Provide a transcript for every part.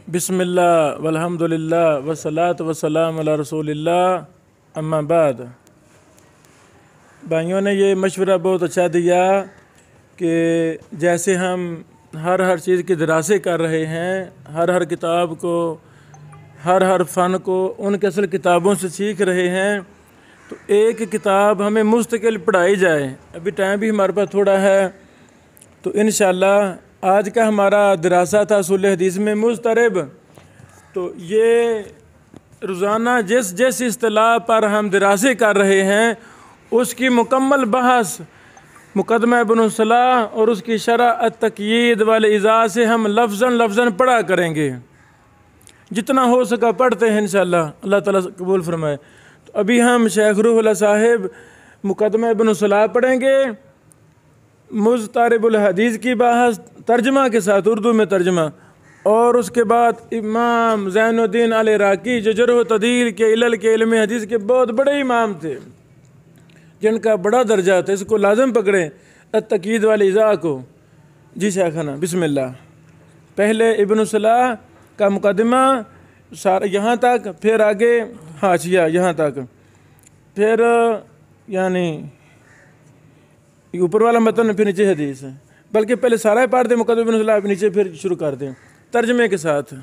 بسم اللہ والحمد للہ والصلاۃ والسلام علی رسول اللہ اما بعد۔ بھائیوں نے یہ مشورہ بہت اچھا دیا کہ جیسے ہم ہر چیز کی دراسے کر رہے ہیں، ہر کتاب کو، ہر فن کو ان کے اصل کتابوں سے سیکھ رہے ہیں، تو ایک کتاب ہمیں مستقل پڑھائی جائے۔ ابھی ٹائم بھی ہمارے پاس تھوڑا ہے، تو انشاءاللہ آج کا ہمارا دراسہ تھا اصول حدیث میں مضطرب۔ تو یہ روزانہ جس اصطلاح پر ہم دراسے کر رہے ہیں اس کی مکمل بحث مقدمہ ابن الصلاح اور اس کی شرح التقیید والایضاح سے ہم لفظاً پڑھا کریں گے، جتنا ہو سکا پڑھتے ہیں انشاءاللہ، اللہ تعالیٰ قبول فرمائے۔ تو ابھی ہم شیخ روح اللہ صاحب مقدمہ ابن الصلاح پڑھیں گے، مضطرب الحدیث کی بحث ترجمہ کے ساتھ، اردو میں ترجمہ، اور اس کے بعد امام زین الدین العراقی جو جرح و تعدیل کے علل کے علم حدیث کے بہت بڑے امام تھے، جن کا بڑا درجہ تھا، اس کو لازم پکڑیں التقیید والایضاح کو۔ جی شیخنا بسم اللہ۔ پہلے ابن الصلاح کا مقدمہ یہاں تک، پھر آگے حاشیہ یہاں تک، پھر یعنی اوپر والا متن، پھر نیچے حدیث ہے، بلکہ پہلے سارا پڑھ دیں مقدمہ ابن الصلاح، نیچے پھر شروع کر دیں ترجمے کے ساتھ۔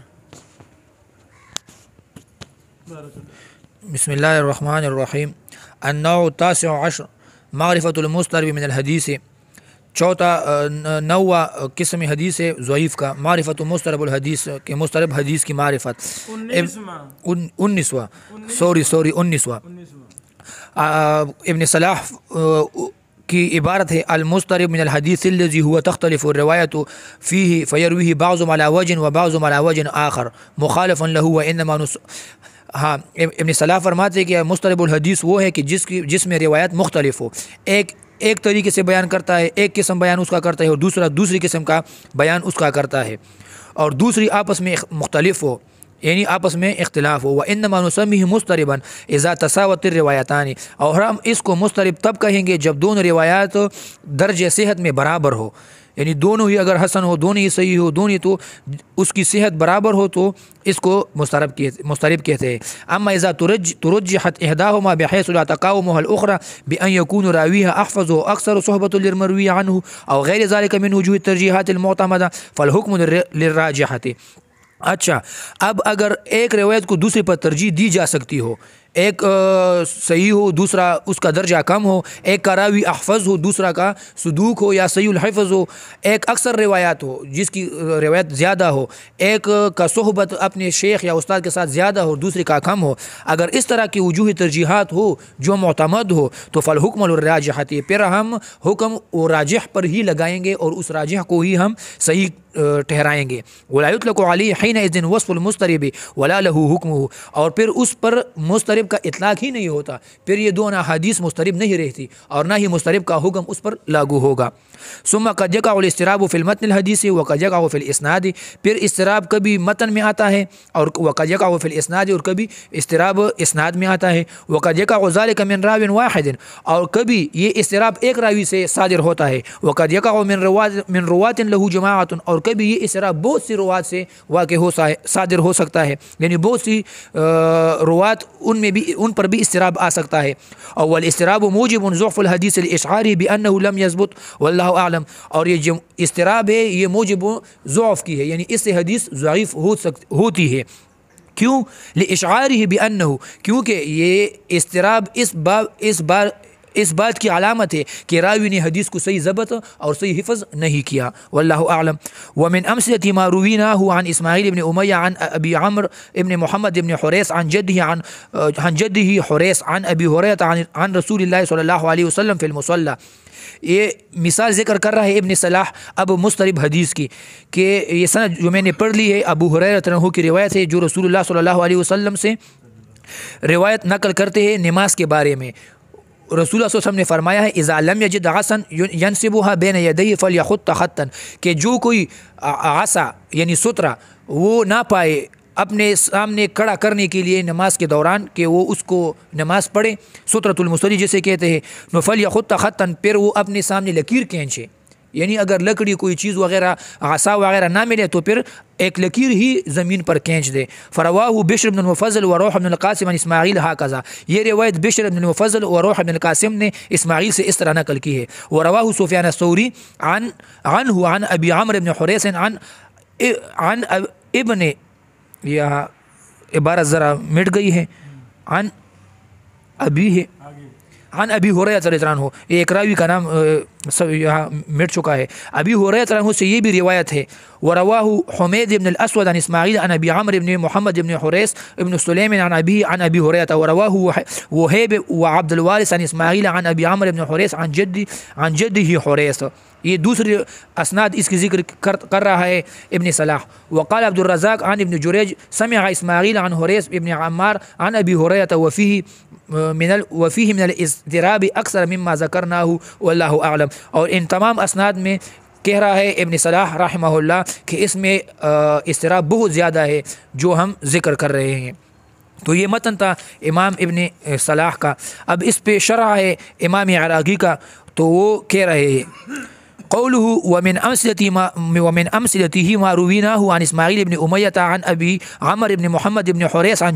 بسم اللہ الرحمن الرحیم۔ النوع التاسع عشر معرفۃ المضطرب من الحدیث، چوتھا نوع قسم حدیث ضعیف کا، معرفۃ مضطرب الحدیث کے مضطرب حدیث کی معرفت۔ 19واں ابن صلاح کی عبارت ہے المضطرب من الحدیث الذي هو تختلف الروایت فيه فيرويه بعضهم على وجه وبعضهم على وجه آخر مخالفا له وانما ہاں ابن صلاح فرماتے ہیں کہ مضطرب الحدیث وہ ہے کہ جس میں روایت مختلف ہو، ایک طریقے سے بیان کرتا ہے، ایک قسم بیان اس کا کرتا ہے، اور دوسری قسم کا بیان اس کا کرتا ہے، اور دوسری آپس میں مختلف ہو، یعنی آپس میں اختلاف ہو۔ وَإِنَّمَا نُسَمِّهِ مُضْطَرِبًا إِذَا تَسَاوَتِ الرِّوَایَتَانِ، اور ہم اس کو مضطرب تب کہیں گے جب دونوں روایات درجہ صحت میں برابر ہو، یعنی دونوں ہی اگر حسن ہو، دونوں ہی صحیح ہو، دونوں تو اس کی صحت برابر ہو، تو اس کو مضطرب کہتے ہیں۔ اما اذا ترجحت احداهما بحيث لا تقاومها الاخرى بان يكون راويها احفظ واكثر صحبة للمروي عنه او غير ذلك من وجوه الترجيحات المعتمدة فالحكم للراجحة۔ اچھا، اب اگر ایک روایت کو دوسرے پر ترجیح دی جا سکتی ہو، ایک صحیح ہو، دوسرا اس کا درجہ کم ہو، ایک کا راوی احفظ ہو، دوسرا کا صدوق ہو یا صحیح الحفظ ہو، ایک اکثر روایات ہو جس کی روایت زیادہ ہو، ایک کا صحبت اپنے شیخ یا استاد کے ساتھ زیادہ ہو، دوسرے کا کم ہو، اگر اس طرح کی وجوہ ترجیحات ہو جو معتمد ہو تو فالحکم الراجحۃ، پھر ہم حکم و راجح پر ہی لگائیں گے اور اس راجح کو ہی ہم صحیح ٹھہرائیں گے۔ ولا یطلق علیہ حینئذ وصف المضطرب ولا له حکمہ، اور پھر اس پر مضطرب کا اطلاق ہی نہیں ہوتا، پھر یہ دونوں حدیث مضطرب نہیں رہتی اور نہ ہی مضطرب کا حکم اس پر لاگو ہوگا۔ ثم قد يقع الاضطراب في المتن الحديث وقد يقع في الاسناد، پھر اضطراب کبھی متن میں آتا ہے اور وقد يقع في الاسناد، اور کبھی اضطراب اسناد میں آتا ہے۔ وقد يقع ذلك من راو واحد، اور کبھی یہ اضطراب ایک راوی سے صادر ہوتا ہے۔ وقد يقع من روات له جماعة، اور کبھی یہ اضطراب بہت سی روات سے واقع صادر ہو سکتا ہے، یعنی بہت سی روات ان پر بھی اضطراب آ سکتا ہے۔ اور والاضطراب موجب ضعف الحدیث الاشعاری بانه لم يثبت واللہ اعلم، اور یہ جو اضطراب ہے یہ موجب ضعف کی ہے، یعنی اس سے حدیث ضعیف ہوتی ہے۔ کیوں؟ لاشعاره بانه، کیونکہ یہ اضطراب اس بات کی علامت ہے کہ راوی نے حدیث کو صحیح ضبط اور صحیح حفظ نہیں کیا، واللہ اعلم۔ ومن امثلة ما رویناه عن اسماعیل بن امیہ عن ابی عمرو ابن محمد بن حریث عن جده حریث عن ابی ہریرہ عن رسول اللہ صلی اللہ علیہ وسلم فی المصلی۔ یہ مثال ذکر کر رہا ہے ابن صلاح اب مضطرب حدیث کی، کہ یہ سند جو میں نے پڑھ لی ہے ابو ہریرہ رضی اللہ عنہ کی روایت ہے، جو رسول اللہ صلی اللہ علیہ وسلم سے روایت نقل کرتے ہیں نماز کے بارے میں۔ رسول اللہ صلی اللہ علیہ وسلم نے فرمایا ہے اذا لم یجد عصا ینصبها بین یدیہ فلیخط خطا، کہ جو کوئی عصا یعنی سترہ وہ نہ پائے اپنے سامنے کھڑا کرنے کے لیے نماز کے دوران کہ وہ اس کو نماز پڑھے، سترۃ المصلی جسے کہتے ہیں، فلیخط خطا، پھر وہ اپنے سامنے لکیر کھینچے، یعنی اگر لکڑی کوئی چیز وغیرہ عصا وغیرہ نہ ملے تو پھر ایک لکیر ہی زمین پر کھینچ دے. فرواہ بشر بن المفضل و روح بن القاسم عن اسماعیل ہاکذا. یہ روایت بشر بن المفضل و روح بن القاسم نے اسماعیل سے اس طرح نقل کی ہے. ورواہ سفیان الثوری عنہ عن ابی عمرو بن حریث عن ابن، یہ عبارت ذرا مٹ گئی ہے، عن ابی ہے، عن ابی ہریرہ رضی اللہ عنہ. یہ ایک راوی کا نام یہاں مٹ چکا ہے. ابی ہریرہ رضی اللہ عنہ سے یہ بھی روایت ہے. ورواہ حمید بن الاسود عن اسماعیل عن ابی عمرو بن محمد بن حریث بن سلیم عن ابی ہریرہ. ورواہ وہیب وعبد الوارث عن اسماعیل عن ابی عمرو بن حریث عن جدہ حریث. یہ دوسری اسناد اس کی ذکر کر رہا ہے ابن صلاح. وقال عبد الرزاق عن ابن جریج سمع اسماعیل عن حریث ابن عمار عن ابی ہریرہ وفیہ من الاضطراب اکثر مما ذکرناہ واللہ اعلم. اور ان تمام اسناد میں کہہ رہا ہے ابن صلاح رحمہ اللہ کہ اس میں اضطراب بہت زیادہ ہے جو ہم ذکر کر رہے ہیں. تو یہ متن تھا امام ابن صلاح کا. اب اس پہ شرح ہے امام عراقی کا، تو وہ کہہ رہے ہیں قوله ومن أمثلته ما رويناه عن إسماعيل بن أمية عن أبي عمرو بن محمد بن حريث عن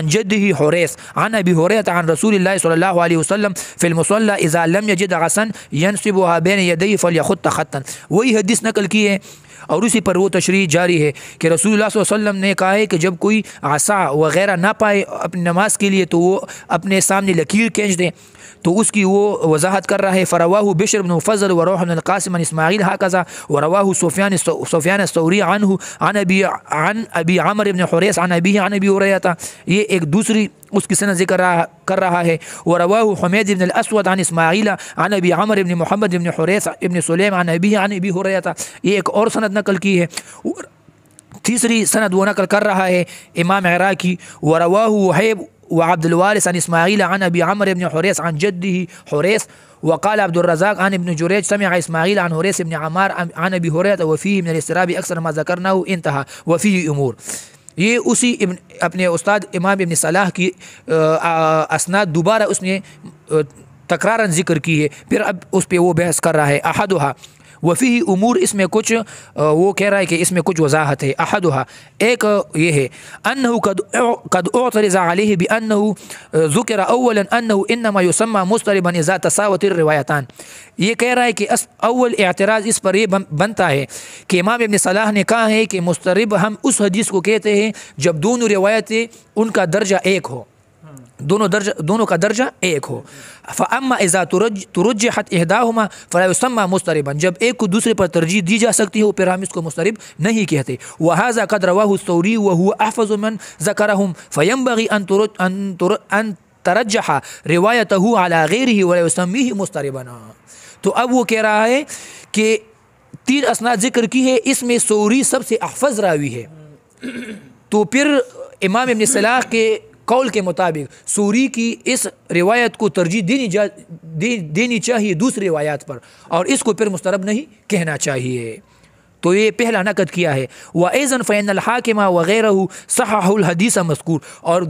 جده حريث عن أبي هريرة عن رسول الله صلى الله عليه وسلم في المصلى إذا لم يجد عصا ينصبها بين يديه فليخط خطا. وہی حدیث نقل کی ہے اور اسی پر وہ تشریح جاری ہے کہ رسول اللہ صلی اللہ علیہ وسلم نے کہا ہے کہ جب کوئی عصا وغیرہ نہ پائے اپنی نماز کے لیے تو وہ اپنے سامنے لکیر کھینچ دے. تو اس کی وہ وضاحت کر رہا ہے. فرواہ بشر بن فضل و روح بن القاسم عن اسماعیل ہاکذا ورواہ سفیان الثوری عنہ عن ابی عمرو بن حریث عن ابی ہریرہ. یہ ایک دوسری اس کی سند ذکر کر رہا ہے. ورواہ حمید بن الاسود عن اسماعیل عن ابی عمرو بن محمد بن حریث ابن سلیم عن ابی ہریرہ. یہ ایک اور سند نقل کی ہے. تیسری سند وہ نقل کر رہا ہے امام عراقی. ورواہ وہیب وعبد الوارث عن اسماعیل عن ابی عمرو بن حریث عن جدہ حریث. وقال عبد الرزاق عن ابن جریج سمع اسماعیل عن حریث بن عمار عن ابی ہریرہ وفیہ من الاضطراب اکثر ما ذکرناه انتہا وفیہ امور. یہ اسی اپنے استاد امام ابن صلاح کی اسناد دوبارہ اس نے تکرارا ذکر کی ہے. پھر اب اس پہ وہ بحث کر رہا ہے. احدھا وفیہ امور، اس میں کچھ وہ کہہ رہا ہے کہ اس میں کچھ وضاحت ہے. احدھا ایک یہ ہے انہ قد اعترض علیہ بانہ ذکر اولا انہ انما یسمى مضطربا اذا تساوت الروایتان. یہ کہہ رہا ہے کہ اول اعتراض اس پر یہ بنتا ہے کہ امام ابن صلاح نے کہا ہے کہ مضطرب ہم اس حدیث کو کہتے ہیں جب دونوں روایتیں ان کا درجہ ایک ہو، دونوں کا درجہ ایک ہو. فاما اذا ترجحت احداهما فلا يسمى مضطربا، جب ایک کو دوسرے پر ترجیح دی جا سکتی ہو پھر ہم اس کو مضطرب نہیں کہتے. وهذا قد رواه الثوري وهو احفظ من ذكرهم فينبغي ان ترجح روایته على غیره ولا يسميه مضطربا. تو اب وہ کہہ رہا ہے کہ تین اسناد ذکر کی ہے، اس میں ثوری سب سے احفظ راوی ہے. تو پھر امام ابن صلاح کے قول کے مطابق ثوری کی اس روایت کو ترجیح دینی چاہیے دوسری روایات پر، اور اس کو پھر مضطرب نہیں کہنا چاہیے. تو یہ پہلا نقد کیا ہے. وَأَيْضًا فَإِنَّ الْحَاكِمَ وَغَيْرَهُ صَحَّحُ الْحَدِيثَ مذکور. اور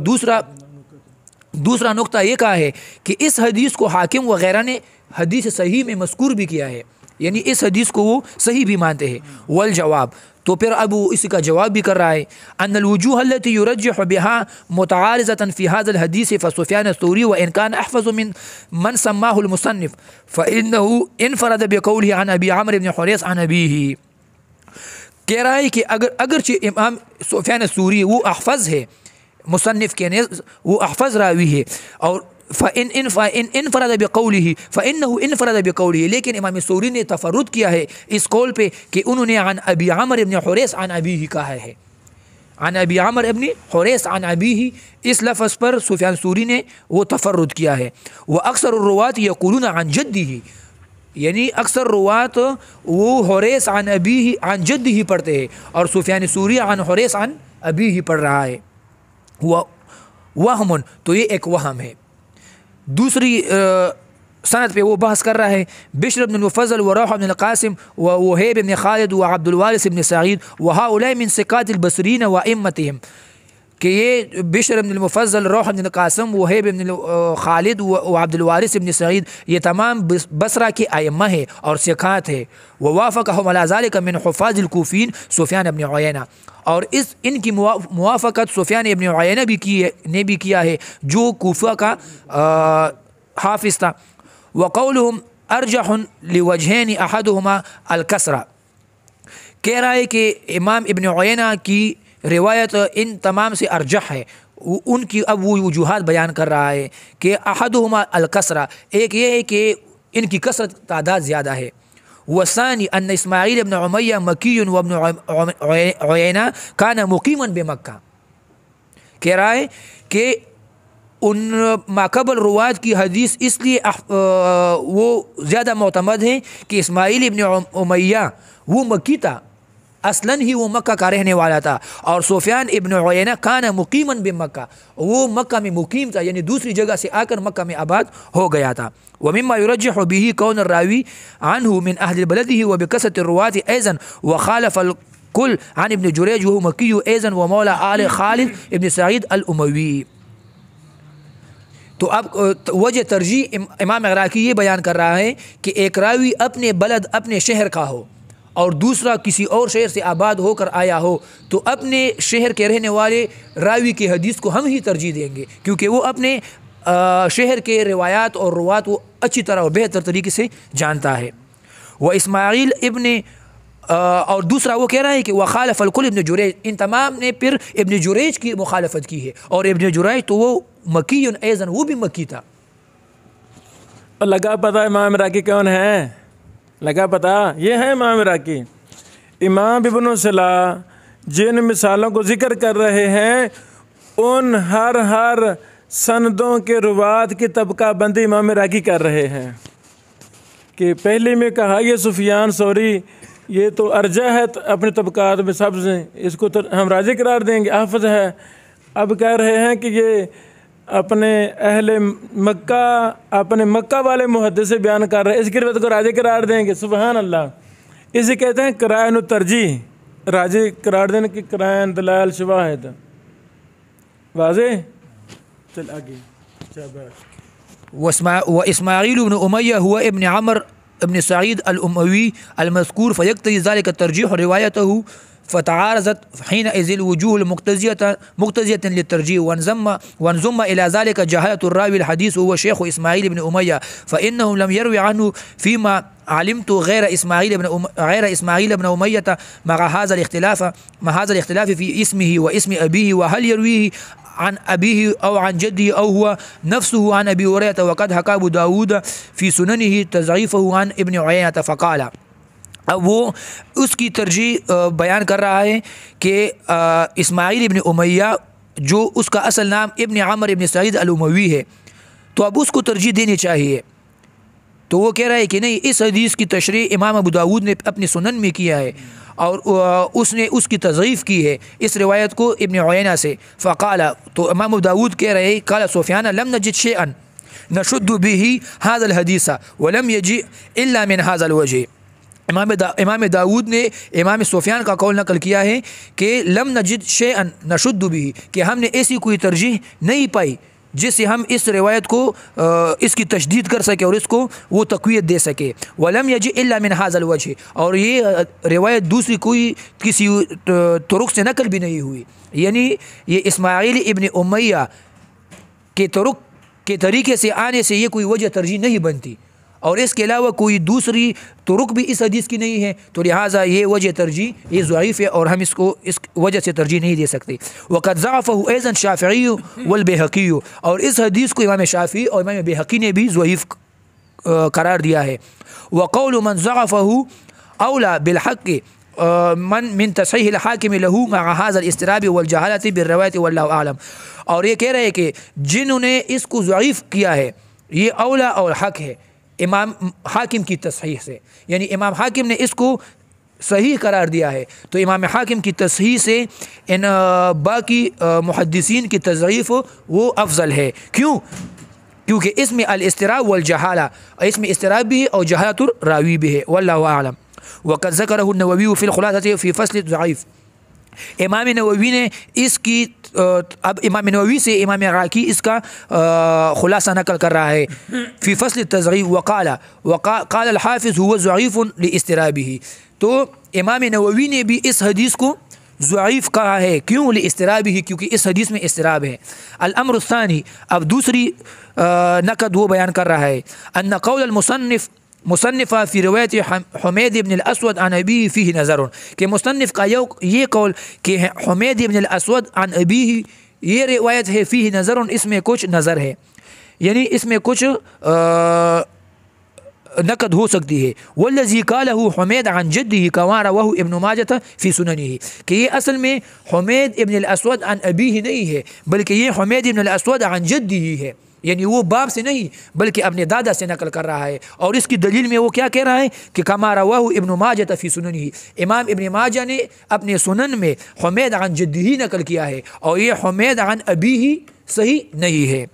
دوسرا نقطہ یہ کہا ہے کہ اس حدیث کو حاکم وغیرہ نے حدیث صحیح میں مذکور بھی کیا ہے، یعنی اس حدیث کو وہ صحیح بھی مانتے ہیں. والجواب، تو پھر اب وہ اسی کا جواب بھی کر رہا ہے. ان الوجوه التي يرجح بها متعارضة في هذا الحديث فسفيان الثوري وان كان احفظ من سماه المصنف فانه انفرد بقوله عن ابي عمرو بن حريث عن ابيه. کہہ رہا ہے کہ اگرچہ امام سفیان الثوری وہ احفظ ہے، مصنف کے نزد وہ احفظ راوی ہے، اور فإن انفرد بقوله فإنه انفرد بقوله، لیکن امام ثوری نے تفرد کیا ہے اس قول پہ کہ انہوں نے عن ابی عمرو بن حریث عن ابیہ کہا ہے. عن ابی عمرو بن حریث عن ابیہ، اس لفظ پر سفیان ثوری نے وہ تفرد کیا ہے. واکثر الروات یقولون عن جدہ، یعنی اکثر روات وہ حریث عن ابیہ عن جدہ پڑھتے ہیں، اور سفیان ثوری عن حریث عن ابیہ پڑھ رہا ہے. وہم، تو یہ ایک وہم ہے. دوسری سند پہ وہ بحث کر رہا ہے. بشر بن المفضل و روح بن القاسم و وہیب بن خالد و عبد الوارث بن سعید و هؤلاء من ثقات البصرین و ائمتهم. کہ یہ بشر بن المفضل، روح بن القاسم، وہیب بن خالد و عبد الوارث بن سعید یہ تمام بصرہ کے ائمہ ہیں اور ثقات ہیں. ووافقهم على ذلك من حفاظ الکوفین سفیان بن عیینہ، اور ان کی موافقت سفیان ابن عیینہ نے بھی کیا ہے جو کوفہ کا حافظ تھا. وقولهم ارجح لوجہین احدهما الکسرہ، کہہ رہا ہے کہ امام ابن عیینہ کی روایت ان تمام سے ارجح ہے. ان کی اب وہ وجوہات بیان کر رہا ہے کہ احدہما الکسرہ، ایک یہ ہے کہ ان کی کثرت تعداد زیادہ ہے. والثانی ان اسماعیل ابن امیہ مکی وابن عیینہ کان مقیما بمکہ، کہہ رہا ہے کہ ان ماقبل روایت کی حدیث اس لیے وہ زیادہ معتمد ہے کہ اسماعیل ابن امیہ وہ مکی تھا، اصلاً ہی وہ مکہ کا رہنے والا تھا، اور سفیان ابن عیینہ کان مقیما بمکہ، وہ مکہ میں مقیم تھا، یعنی دوسری جگہ سے آ کر مکہ میں آباد ہو گیا تھا. ومما يرجح به كون الراوي عنه من أهل بلده وبكثرة الرواة أيضا، وخالف الكل عن ابن جريج وهو مكي أيضا ومولى آل خالد ابن سعید الأموي. تو اب وجہ ترجیح امام عراقی یہ بیان کر رہا ہے کہ ایک راوی اپنے بلد اپنے شہر کا ہو اور دوسرا کسی اور شہر سے آباد ہو کر آیا ہو، تو اپنے شہر کے رہنے والے راوی کی حدیث کو ہم ہی ترجیح دیں گے، کیونکہ وہ اپنے شہر کے روایات اور روات وہ اچھی طرح اور بہتر طریقے سے جانتا ہے. وہ اسماعیل ابن اور دوسرا وہ کہہ رہا ہے کہ وخالف الکل ابن جریج، ان تمام نے پھر ابن جریج کی مخالفت کی ہے، اور ابن جریج تو وہ مکی ایضاً، وہ بھی مکی تھا. لگا پتہ امام عراقی کون ہے؟ لگا پتہ یہ ہے امام عراقی. امام ابن صلاح جن مثالوں کو ذکر کر رہے ہیں ان ہر سندوں کے روات کی طبقہ بندی امام عراقی کر رہے ہیں. کہ پہلے میں کہا یہ سفیان ثوری یہ تو ارجح ہے اپنے طبقات میں سب سے، اس کو تو ہم راجح قرار دیں گے، حافظ ہے. اب کہہ رہے ہیں کہ یہ اپنے اہل مکہ، اپنے مکہ والے محدث سے بیان کر رہے ہیں، اس کی روایت کو راجح قرار دیں گے. سبحان اللہ. اسے کہتے ہیں قرائن و ترجیح، راجح قرار دینے کی قرائن دلائل شواہد. واضح؟ چل آگے. واسماعیل بن امیہ هو ابن عمر ابن سعید الأموي المذكور فيقتضي ذلك الترجيح روايته، فتعارضت حينئذ الوجوه المقتضية للترجيح، وانضم إلى ذلك جهالة الراوي الحديث هو شيخ إسماعيل بن أمية، فإنه لم يروي عنه فيما علمت غير إسماعيل بن أمية مع هذا الاختلاف في اسمه واسم أبيه، وهل يرويه عن أبيه أو عن جده أو هو نفسه عن أبي هريرة. وقد حكى أبو داود في سننه تضعيفه عن ابن عيينة فقال. اب وہ اس کی ترجیح بیان کر رہا ہے کہ اسماعیل ابن امیہ جو اس کا اصل نام ابن عمر ابن سعید الأموي ہے، تو اب اس کو ترجیح دینی چاہیے. تو وہ کہہ رہا ہے کہ نہیں، اس حدیث کی تشریح امام ابو داود نے اپنی سنن میں کیا ہے، اور اس نے اس کی تضعیف کی ہے اس روایت کو ابن عیینہ سے. فقال، تو امام ابو داود کہہ رہے ہیں قال سفیان لم نجد شيئا نشد به هذا الحديث ولم يجي الا من هذا الوجه. امام داود نے امام سفیان کا قول نقل کیا ہے کہ لم نجد شيئا نشد به، کہ ہم نے ایسی کوئی ترجیح نہیں پائی جس سے ہم اس روایت کو اس کی تشدید کر سکے اور اس کو وہ تقویت دے سکے. ولم يجي الا من هذا الوجه، اور یہ روایت دوسری کوئی کسی طرق سے نقل بھی نہیں ہوئی، یعنی یہ اسماعیل ابن امیہ کے طرق کے طریقے سے آنے سے یہ کوئی وجہ ترجیح نہیں بنتی، اور اس کے علاوہ کوئی دوسری طرق بھی اس حدیث کی نہیں ہے، تو لہٰذا یہ وجہ ترجیح یہ ضعیف ہے اور ہم اس کو اس وجہ سے ترجیح نہیں دے سکتے. وقد ضعفه ايضا الشافعی والبیہقی، اور اس حدیث کو امام شافعی اور امام بیہقی نے بھی ضعیف قرار دیا ہے. وقول من ضعفه اولى بالحق من تصحیح الحاکم له مع هذا الاضطراب والجہالة بالروایت واللہ اعلم. اور یہ کہہ رہے ہیں کہ جنہوں نے اس کو ضعیف کیا ہے یہ اولا اور حق ہے امام حاکم کی تصحیح سے، یعنی امام حاکم نے اس کو صحیح قرار دیا ہے، تو امام حاکم کی تصحیح سے ان باقی محدثین کی تضعیف وہ افضل ہے. کیوں؟ کیونکہ اس میں الاضطراب والجہالہ، اس میں اضطراب بھی ہے اور جہالت الراوی بھی ہے. واللہ اعلم. وقد ذکرہ النووی فی الخلاصۃ فی فصل ضعیف. امام نووی نے اس کی اب امام نووی سے امام عراقی اس کا خلاصہ نقل کر رہا ہے فی فصل التضعیف قال الحافظ هو ضعیف لاضطرابه. تو امام نووی نے بھی اس حدیث کو ضعیف کہا ہے. کیوں؟ لاضطرابه، کیونکہ اس حدیث میں اضطراب ہے. الامر الثانی، اب دوسری نقد وہ بیان کر رہا ہے، ان قول مصنفہ فی روایت حمید ابن الاسود عن ابیہ فیہ نظر، کہ مصنف کا یہ قول کہ حمید ابن الاسود عن ابیہ یہ روایت ہے فیہ نظر، اس میں کچھ نظر ہے، یعنی اس میں کچھ نقد ہو سکتی ہے. والذی قالہ حمید عن جدہ کما رواہ ابن ماجہ فی سننہ، کہ یہ اصل میں حمید ابن الاسود عن ابیہ نہیں ہے، بلکہ یہ حمید ابن الاسود عن جدہ ہے، یعنی وہ باپ سے نہیں بلکہ اپنے دادا سے نقل کر رہا ہے. اور اس کی دلیل میں وہ کیا کہہ رہا ہے کہ کما رواہ ابن ماجہ فی سننہ، امام ابن ماجہ نے اپنے سنن میں حمید عن جدہ نقل کیا ہے، اور یہ حمید عن ابیہ صحیح نہیں ہے.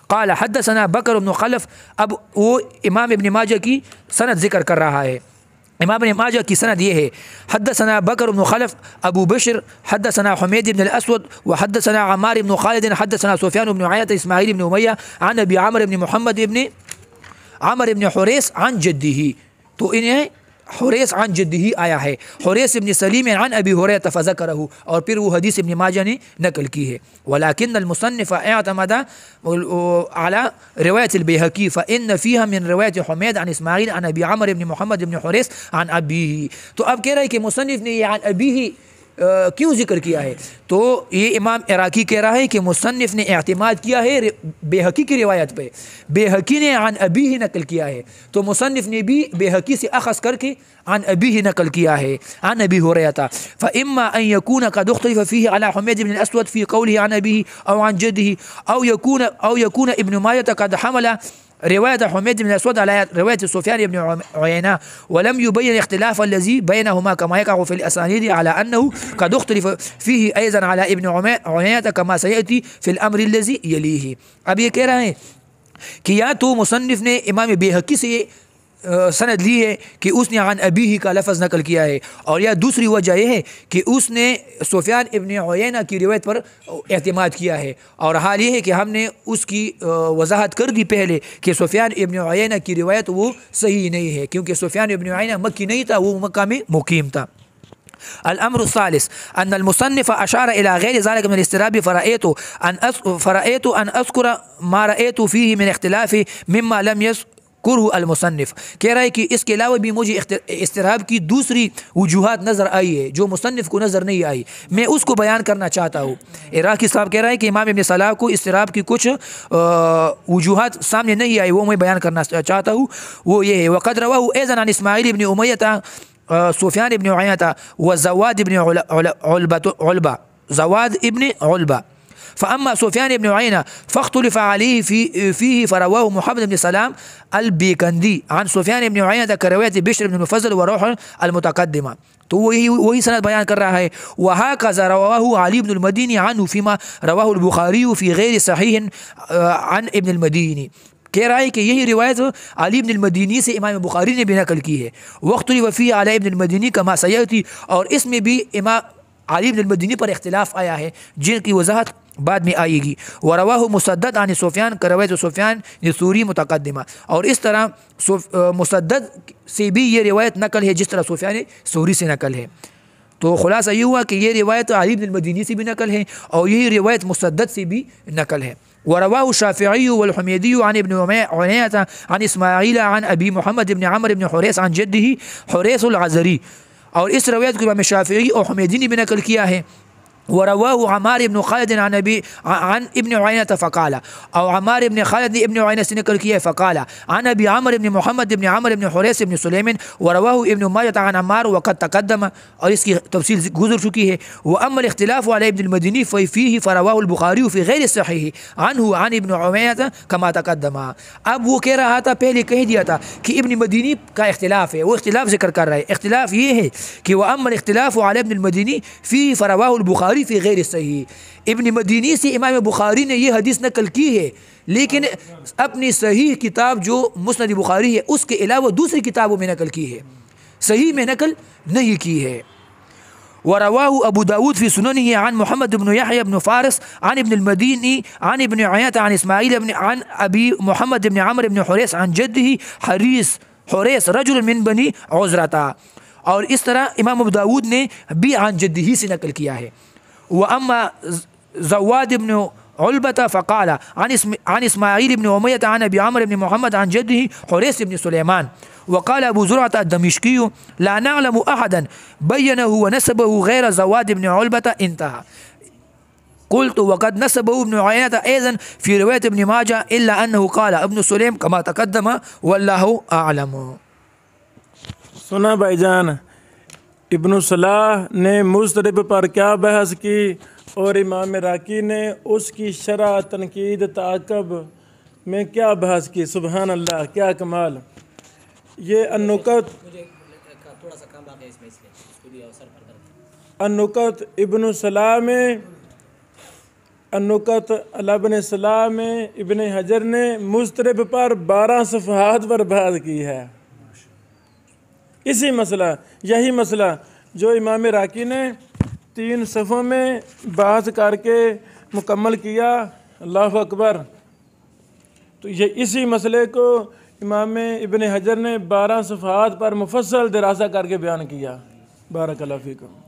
قال حدثنا بکر بن خلف، اب وہ امام ابن ماجہ کی سند ذکر کر رہا ہے. امام ابن ماجہ کی سند یہ ہے، حدثنا بکر بن خلف ابو بشر حدثنا حمید بن الاسود وحدثنا عمار بن خالد حدثنا سفیان بن عیینة اسماعیل بن امیہ عن ابی عمرو بن محمد بن عمرو بن حریث عن جدہ. تو انہیں حریث عن جدہ آیا ہے، حریث ابن سلیم عن ابی ہریرہ فذکرہ، اور پھر وہ حدیث ابن ماجہ نے نقل کی ہے. ولكن المصنف اعتمد على روایت البیہقی فإن فيها من روایت حمید عن اسماعیل عن ابی عمرو بن محمد بن حریث عن ابیہ. تو اب کہہ رہا ہے کہ مصنف نے یہ عن ابیہ کیوں ذکر کیا ہے؟ تو یہ امام عراقی کہہ رہا ہے کہ مصنف نے اعتماد کیا ہے بیہقی کی روایت پہ، بیہقی نے عن ابیہ نقل کیا ہے، تو مصنف نے بھی بیہقی سے اخذ کر کے عن ابیہ نقل کیا ہے عن ابی ہریرہ. فإما أن يكون قد اختلف فيه على حمید بن الأسود في قوله عن أبيه أو عن جده، أو يكون ابن ماجة قد حمل رواية حمید بن الأسود على رواية سفيان بن عيينة ولم يبين اختلاف الذي بينهما كما يقع في الأسانيد على أنه قد اختلف فيه أيضا على ابن عيينة كما سيأتي في الأمر الذي يليه. اب یہ کہہ رہے ہیں کہ یا تو مصنف نے امام بیہقی سے سند لی ہے کہ اس نے عن ابیہ کا لفظ نقل کیا ہے، اور یا دوسری وجہ یہ ہے کہ اس نے سفیان ابن عیینہ کی روایت پر اعتماد کیا ہے. اور حال یہ ہے کہ ہم نے اس کی وضاحت کر دی پہلے کہ سفیان ابن عیینہ کی روایت وہ صحیح نہیں ہے، کیونکہ سفیان ابن عیینہ مکی نہیں تھا، وہ مکہ میں مقیم تھا. الامر الثالث ان المصنف اشار الى غير ذلك من الاضطراب فرأيت ان اذكر ما رأيت فيه من اختلاف مما لم يذكره المصنف. کہہ رہا ہے کہ اس کے علاوہ بھی مجھے اضطراب کی دوسری وجوہات نظر آئی ہے جو مصنف کو نظر نہیں آئی، میں اس کو بیان کرنا چاہتا ہوں. عراقی صاحب کہہ رہا ہے کہ امام ابن صلاح کو اضطراب کی کچھ وجوہات سامنے نہیں آئی، وہ میں بیان کرنا چاہتا ہوں. وہ یہ ہے وقد رواه ايضا عن اسماعیل ابن امیہ سفیان ابن عیینہ وزواد ابن علبہ. فأما سفيان بن عيينة فاختلف عليه فيه فرواه محمد بن سلام البيكندي عن سفيان بن عيينة كرواية بشر بن المفضل وروح المتقدمة. تو وہی سند بیان کر رہا ہے. وهكذا رواه علي بن المديني عنه فيما رواه البخاري في غير صحيح عن ابن المديني. کہہ رہا ہے کہ یہی روایت علی بن المدینی سے امام بخاری نے بھی نقل کی ہے. واختلف فيه على ابن المديني كما سيأتي، اور اس میں بھی امام علی بن المدینی پر اختلاف آیا ہے جن کی وضاحت بعد میں آئے گی. ورواہ مسدد عن سفیان کروایت سفیان ثوری متقدمہ، اور اس طرح مسدد سے بھی یہ روایت نقل ہے جس طرح سفیان ثوری سے نقل ہے. تو خلاصہ یہ ہوا کہ یہ روایت علی بن المدینی سے بھی نقل ہے اور یہی روایت مسدد سے بھی نقل ہے. ورواه الشافعي والحميدي عن ابن عيينة عن اسماعيل عن ابي محمد بن عمرو بن حريث عن جده حريث العذري، اور اس روایت کو امام شافعی اور حمیدی نے بھی نقل کیا ہے. ورواه عمار بن خالد عن ابن عيينة فقال، او عمار بن خالد ابن عيينة سے نقل کیا ہے فقال عن ابي عمرو بن محمد بن عمرو بن حريث بن سليم ورواه ابن ماجه عن عمار وقد تقدم، اور اس کی تفصیل گزر چکی ہے. واما الاختلاف على ابن المديني فيه فرواه البخاري في غير الصحيح عنه عن ابن عيينة كما تقدم. اب وہ کہہ رہا تھا، پہلے کہہ دیا تھا کہ ابن مدینی کا اختلاف ہے، وہ اختلاف ذکر کر رہا ہے. اختلاف یہ ہے کہ واما الاختلاف على ابن المديني فيه فرواه البخاري فی غیر صحیح. ابن مدینی سے امام بخاری نے یہ حدیث نقل کی ہے، لیکن اپنی صحیح کتاب جو مسند بخاری ہے اس کے علاوہ دوسری کتابوں میں نقل کی ہے، صحیح میں نقل نہیں کی ہے. ورواه أبو داود في سننه عن محمد بن يحيى بن فارس عن ابن المديني عن ابن عيينة عن إسماعيل بن عن أبي محمد بن عمرو بن حريث عن جده حريث رجل من بني عزرة. اور اس طرح امام ابو داود نے بھی عن جدہ سے نقل کیا ہے. وأما زواد بن علبة فقال عن إسماعيل بن أمية عن أبي عمرو بن محمد عن جده حريث بن سليمان. وقال أبو زرعة الدمشقي لا نعلم أحدا بينه ونسبه غير زواد بن علبة انتهى. قلت وقد نسبه ابن عيينة أيضا في رواية ابن ماجه إلا أنه قال ابن سليم كما تقدم والله أعلم. سنا بھائی جان، ابن صلاح نے مضطرب پر کیا بحث کی اور امام راکی نے اس کی شرح تنقید تعاقب میں کیا بحث کی. سبحان اللہ، کیا کمال. یہ النکت ابن صلاح میں، النکت ابن صلاح میں ابن حجر نے مضطرب پر 12 صفحات پر بحث کی ہے. اسی مسئلہ، یہی مسئلہ جو امام راکی نے 3 صفحوں میں بحث کر کے مکمل کیا. اللہ اکبر. تو یہ اسی مسئلے کو امام ابن حجر نے 12 صفحات پر مفصل دراسہ کر کے بیان کیا. بارک اللہ فیکم.